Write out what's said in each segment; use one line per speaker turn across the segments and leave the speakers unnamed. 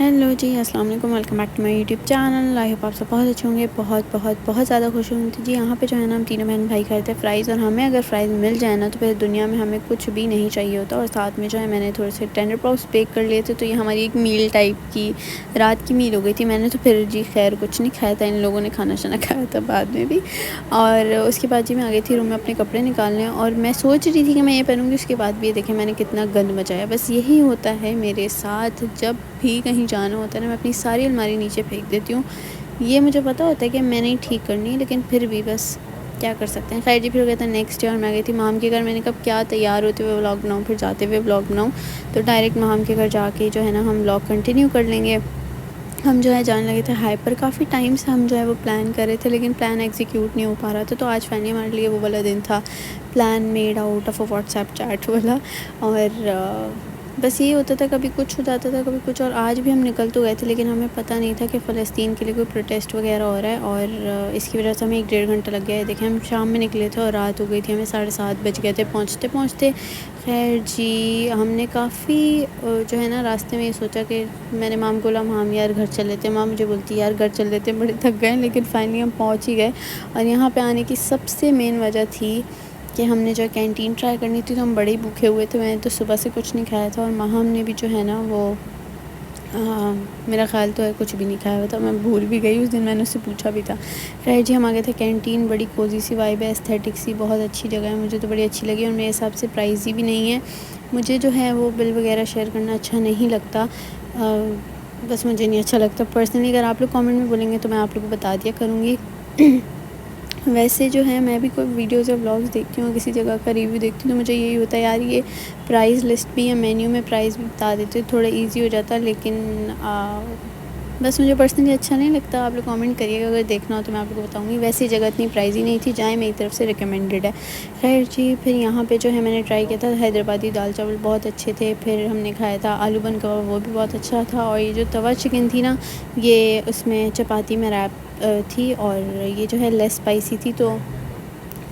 Hello جی، السلام علیکم، welcome back to my YouTube channel. I hope آپ سب بہت اچھے ہوں گے، بہت زیادہ خوش ہوں گی۔ جی یہاں پہ جو ہے نا ہم تینوں بہن بھائی کھاتے ہیں فرائز، اور ہمیں اگر فرائز مل جائے نا تو پھر دنیا میں ہمیں کچھ بھی نہیں چاہیے ہوتا۔ اور ساتھ میں جو ہے میں نے تھوڑے سے ٹینڈر پراؤز بیک کر لیے تھے، تو یہ ہماری ایک میل ٹائپ کی رات کی میل ہو گئی تھی۔ میں نے تو پھر جی خیر کچھ نہیں کھایا تھا، ان لوگوں نے کھانا شانا کھایا تھا بعد میں بھی۔ اور اس کے بعد جی میں آ گئی تھی روم میں اپنے کپڑے نکالنے، اور میں سوچ رہی تھی کہ میں یہ پہنوں گی، اس کے بعد بھی یہ دیکھیں میں نے کتنا گند مچایا۔ بس یہی ہوتا ہے میرے ساتھ، جب بھی کہیں جانا ہوتا ہے نا میں اپنی ساری الماری نیچے پھینک دیتی ہوں۔ یہ مجھے پتا ہوتا ہے کہ میں نے ٹھیک کرنی ہے، لیکن پھر بھی بس کیا کر سکتے ہیں۔ خیر جی پھر ہو گیا تھا نیکسٹ ڈے، اور میں گئی تھی مام کے گھر۔ میں نے کہا کیا تیار ہوتے ہوئے ولاگ بناؤں پھر جاتے ہوئے ولاگ بناؤں، تو ڈائریکٹ مام کے گھر جا کے جو ہے نا ہم ولاگ کنٹینیو کر لیں گے۔ ہم جو ہے جانے لگے تھے ہائپر، کافی ٹائم سے ہم جو ہے وہ پلان کر رہے تھے، لیکن پلان ایگزیکیوٹ نہیں ہو پا رہا تھا۔ تو آج فائنلی ہمارے لیے وہ والا دن تھا، plan made out of a what's app chat والا۔ اور بس یہی ہوتا تھا، کبھی کچھ ہو جاتا تھا کبھی کچھ۔ اور آج بھی ہم نکل تو گئے تھے، لیکن ہمیں پتہ نہیں تھا کہ فلسطین کے لیے کوئی پروٹیسٹ وغیرہ ہو رہا ہے، اور اس کی وجہ سے ہمیں 1.5 گھنٹہ لگ گیا ہے۔ دیکھیں ہم شام میں نکلے تھے اور رات ہو گئی تھی، ہمیں 7:30 بج گئے تھے پہنچتے۔ خیر جی ہم نے کافی جو ہے نا راستے میں یہ سوچا کہ میں نے مام کو بولا مام یار گھر چل لیتے ہیں۔ مام مجھے بولتی یار گھر چل لیتے ہیں، بڑے تھک گئے، لیکن فائنلی ہم پہنچ ہی گئے۔ اور یہاں پہ آنے کی سب سے مین وجہ تھی کہ ہم نے جو کینٹین ٹرائی کرنی تھی، تو ہم بڑے ہی بھوکے ہوئے تھے۔ میں نے تو صبح سے کچھ نہیں کھایا تھا، اور ماہم نے بھی جو ہے نا وہ میرا خیال تو ہے کچھ بھی نہیں کھایا ہوا تھا، میں بھول بھی گئی۔ اس دن میں نے اس سے پوچھا بھی تھا۔ خیر جی ہم آ گئے تھے کینٹین، بڑی کوزی سی وائب ہے، ایستھیٹک سی، بہت اچھی جگہ ہے، مجھے تو بڑی اچھی لگی، اور میرے حساب سے پرائزی بھی نہیں ہے۔ مجھے جو ہے وہ بل وغیرہ شیئر کرنا اچھا نہیں لگتا، بس مجھے نہیں اچھا لگتا پرسنلی۔ اگر آپ لوگ کامنٹ میں بولیں گے تو میں آپ لوگوں کو بتا دیا کروں گی۔ ویسے جو ہے میں بھی کوئی ویڈیوز یا ولاگز دیکھتی ہوں، کسی جگہ کا ریویو دیکھتی ہوں، تو مجھے یہی ہوتا ہے یار یہ پرائز لسٹ بھی یا مینیو میں پرائز بھی بتا دیتے تھوڑا ایزی ہو جاتا، لیکن بس مجھے پرسنلی اچھا نہیں لگتا۔ آپ لوگ کامنٹ کریے گا، اگر دیکھنا ہو تو میں آپ کو بتاؤں گی۔ ویسی جگہ اتنی پرائزی نہیں تھی، جائیں میری طرف سے ریکمینڈڈ ہے۔ خیر جی پھر یہاں پہ جو ہے میں نے ٹرائی کیا تھا حیدرآبادی دال چاول، بہت اچھے تھے۔ پھر ہم نے کھایا تھا آلو بن کباب، وہ بھی بہت اچھا تھا۔ اور یہ جو توا چکن تھی نا، یہ اس میں چپاتی میں ریپ تھی، اور یہ جو ہے لیس اسپائسی تھی، تو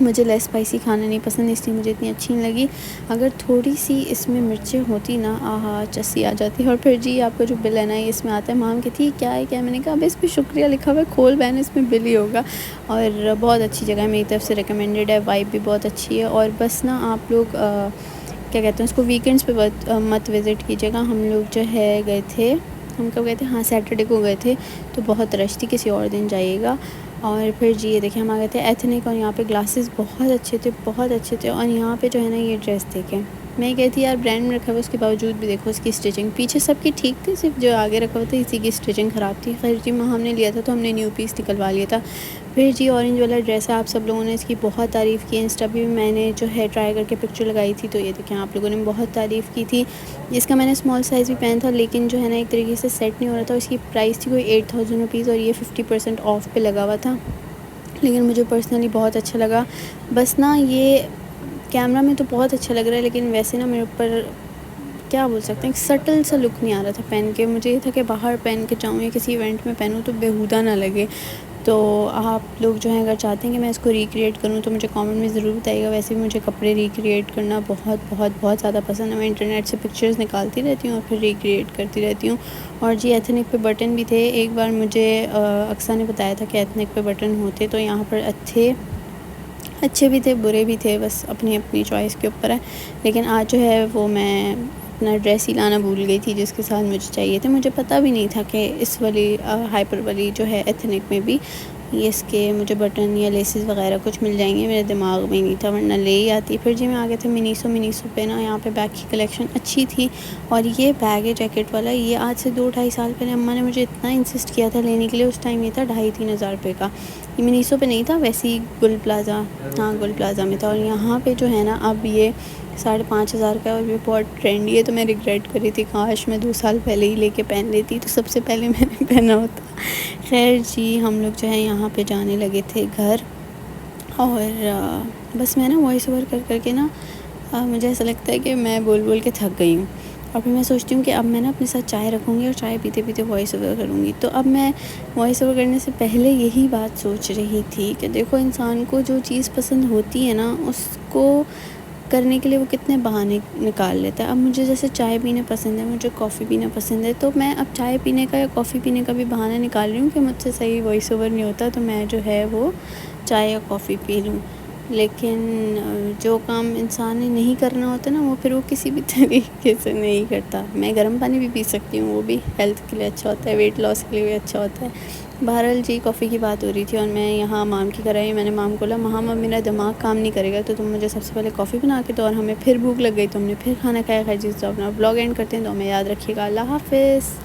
مجھے لیس اسپائسی کھانا نہیں پسند، اس لیے مجھے اتنی اچھی نہیں لگی۔ اگر تھوڑی سی اس میں مرچیں ہوتی نا، آہا چسی آ جاتی۔ اور پھر جی آپ کا جو بل ہے نا اس میں آتا ہے، مام کہتی کیا ہے میں نے کہا اب اس پہ شکریہ لکھا ہوا ہے، کھول بہن اس میں بل ہی ہوگا۔ اور بہت اچھی جگہ ہے، میری طرف سے ریکمینڈڈ ہے، وائب بھی بہت اچھی ہے۔ اور بس نا آپ لوگ کیا کہتے ہیں اس کو ویکینڈس پہ مت وزٹ کیجیے گا۔ ہم لوگ جو ہے گئے تھے، ہم کب گئے تھے، ہاں سیٹرڈے کو گئے تھے، تو بہت رش تھی، کسی اور دن جائیے گا۔ اور پھر جی یہ دیکھیں ہم آ گئے تھے ایتھنک، اور یہاں پہ گلاسز بہت اچھے تھے۔ اور یہاں پہ جو ہے نا یہ ڈریس دیکھیں، میں کہتی یار برانڈ میں رکھا ہوا، اس کے باوجود بھی دیکھو اس کی اسٹچنگ، پیچھے سب کی ٹھیک تھی، صرف جو آگے رکھا ہوا تھا اسی کی اسٹچنگ خراب تھی۔ خیر جی ہم نے لیا تھا تو ہم نے نیو پیس نکلوا لیا تھا۔ پھر جی اورنج والا ڈریس ہے، آپ سب لوگوں نے اس کی بہت تعریف کی، انسٹا پہ بھی میں نے جو ہے ٹرائی کر کے پکچر لگائی تھی، تو یہ دیکھیں آپ لوگوں نے بہت تعریف کی تھی۔ اس کا میں نے اسمال سائز بھی پہنا تھا، لیکن جو ہے نا ایک طریقے سے سیٹ نہیں ہو رہا تھا۔ اس کی پرائس تھی کوئی 8000 روپیز، اور یہ 50% آف پہ لگا ہوا تھا، لیکن مجھے پرسنلی بہت اچھا لگا۔ بس نا یہ کیمرہ میں تو بہت اچھا لگ رہا ہے، لیکن ویسے نا میرے اوپر کیا بول سکتے ہیں، ایک سٹل سا لک نہیں آ رہا تھا پہن کے۔ مجھے یہ تھا کہ باہر پہن کے جاؤں یا کسی ایونٹ میں پہنوں تو بیہودہ نہ لگے۔ تو آپ لوگ جو ہیں اگر چاہتے ہیں کہ میں اس کو ریکریٹ کروں تو مجھے کامنٹ میں ضرور بتائیے گا۔ ویسے بھی مجھے کپڑے ریکریٹ کرنا بہت زیادہ پسند ہے، میں انٹرنیٹ سے پکچرز نکالتی رہتی ہوں اور پھر ریکریٹ کرتی رہتی ہوں۔ اور جی ایتھنک پہ بٹن بھی تھے، ایک بار مجھے اقصیٰ نے بتایا تھا کہ ایتھنک پہ بٹن ہوتے، تو یہاں پر اچھے بھی تھے برے بھی تھے، بس اپنی چوائس کے اوپر ہے۔ لیکن آج جو ہے وہ میں اپنا ڈریس ہی لانا بھول گئی تھی جس کے ساتھ مجھے چاہیے تھے۔ مجھے پتہ بھی نہیں تھا کہ اس والی ہائپر والی جو ہے ایتھنک میں بھی اس کے مجھے بٹن یا لیسز وغیرہ کچھ مل جائیں گے، میرے دماغ میں نہیں تھا، ورنہ لے ہی آتی۔ پھر جی میں آ گئے تھے منیسو پہ نا، یہاں پہ بیگ کی کلیکشن اچھی تھی۔ اور یہ بیگ ہے جیکٹ والا، یہ آج سے 2-2.5 سال پہلے اماں نے مجھے اتنا انسسٹ کیا تھا لینے کے لیے، اس ٹائم یہ تھا 2500-3000 روپے کا۔ یہ منیسو پہ نہیں تھا، ویسے ہی گل پلازا میں تھا۔ اور یہاں پہ جو ہے نا اب یہ 5500 کا ہے، اور یہ بہت ٹرینڈی ہے، تو میں ریگریٹ کر رہی تھی کاش میں 2 سال پہلے ہی لے کے پہن لیتی، تو سب سے پہلے میں نے پہنا ہوتا۔ خیر جی ہم لوگ جو ہے یہاں پہ جانے لگے تھے گھر، اور بس میں نا وائس اوور کر کے نا مجھے ایسا لگتا ہے کہ میں بول کے تھک گئی ہوں، اور پھر میں سوچتی ہوں کہ اب میں نا اپنے ساتھ چائے رکھوں گی اور چائے پیتے پیتے وائس اوور کروں گی۔ تو اب میں وائس اوور کرنے سے پہلے یہی بات سوچ رہی تھی کہ دیکھو انسان کو جو چیز پسند ہوتی ہے نا، اس کو کرنے کے لیے وہ کتنے بہانے نکال لیتا ہے. اب مجھے جیسے چائے پینا پسند ہے, مجھے کافی پینا پسند ہے, تو میں اب چائے پینے کا یا کافی پینے کا بھی بہانہ نکال رہی ہوں کہ مجھ سے صحیح وائس اوور نہیں ہوتا, تو میں جو ہے وہ چائے یا کافی پی لوں. لیکن جو کام انسان نے نہیں کرنا ہوتا نا, وہ پھر وہ کسی بھی طریقے سے نہیں کرتا. میں گرم پانی بھی پی سکتی ہوں, وہ بھی ہیلتھ کے لیے اچھا ہوتا ہے, ویٹ لاس کے لیے بھی اچھا ہوتا ہے. بہرحال جی, کافی کی بات ہو رہی تھی اور میں یہاں مام کی کرائی. میں نے مام کو بولا ماما میرا دماغ کام نہیں کرے گا, تو تم مجھے سب سے پہلے کافی بنا کے دو. اور ہمیں پھر بھوک لگ گئی تو ہم نے پھر کھانا کھایا. خیر جی, تو اپنا بلاگ اینڈ کرتے ہیں, تو ہمیں یاد رکھیے گا. اللہ حافظ.